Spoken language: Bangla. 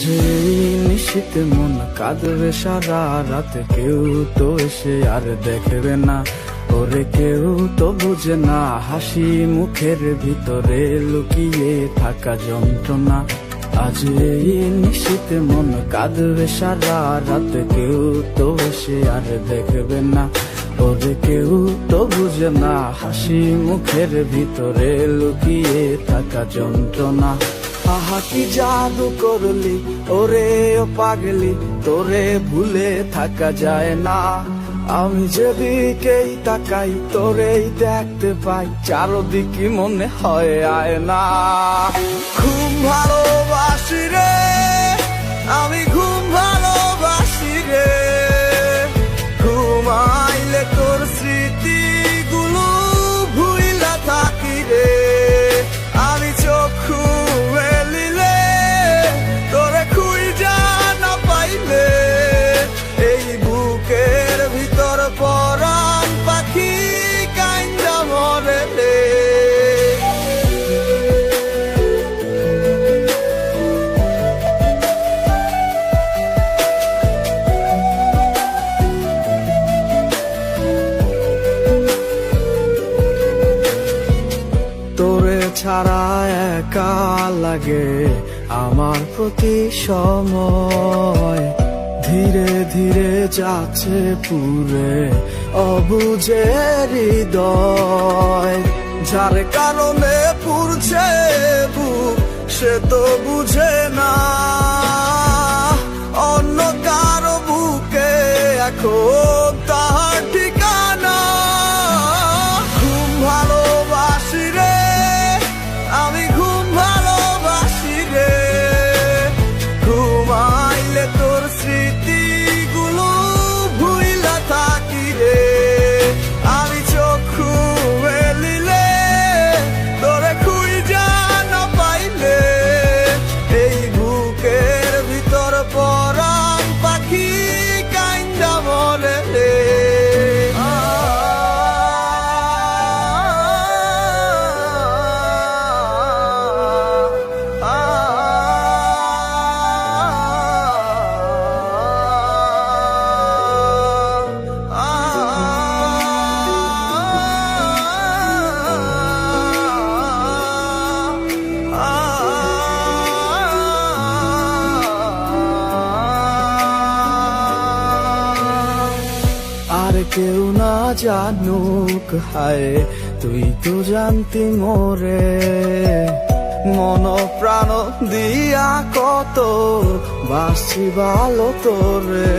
আজ এই নিশীথে মন কাঁদবে সারা রাত, কেউ তো এসে আর দেখবে না, ওরে কেউ তো বুঝে না হাসি মুখের ভিতরে লুকিয়ে থাকা যন্ত্রণা। আজ এই নিশীথে মন কাঁদবে সারা রাত, কেউ তো এসে আর দেখবে না, ওরে কেউ তো বুঝে না হাসি মুখের ভিতরে লুকিয়ে থাকা যন্ত্রণা। আহা কি জাদু করলি ওরে ও পাগলি, তোরে ভুলে থাকা যায় না। আমি যেদিকেই তাকাই তোরেই দেখতে পাই, চারদিকে মনে হয় আয়না। ঘুম ভালোবাসি রে আমি, ঘুম ভালোবাসি রে, ঘুমাইলে তোর স্মৃতিগুলো ভুইলা থাকি রে। আমি চক্ষু মেলিলে তোরে খুঁজা না পাইলে, এই বুকের ভিতর পরাণ পাখি কাইন্দা মরে রে। তোরে ছাড়া একা লাগে আমার প্রতি সময়, ধীরে ধীরে যাচ্ছে পুরে অবুঝে হৃদয়। যার কারণে পুরছে বুক সে তো বুঝে না, অন্য কারো বুকে এখন তাহার ঠিকানা। ঘুম ভালোবাসি রে আমি, ঘুম ভালোবাসি রে, ঘুমাইলে তোর স্মৃতিগুলো ভুইলা থাকি রে। আমি চক্ষু মেলিলে তোরে খুঁজা না পাইলে, এই বুকের ভিতর পরাণ পাখি কাইন্দা মরে রে। আর কেউ না জানুক হায়, তুই তো জানতি মোরে, মন প্রাণ দিয়া কত বাসি ভালো তোরে।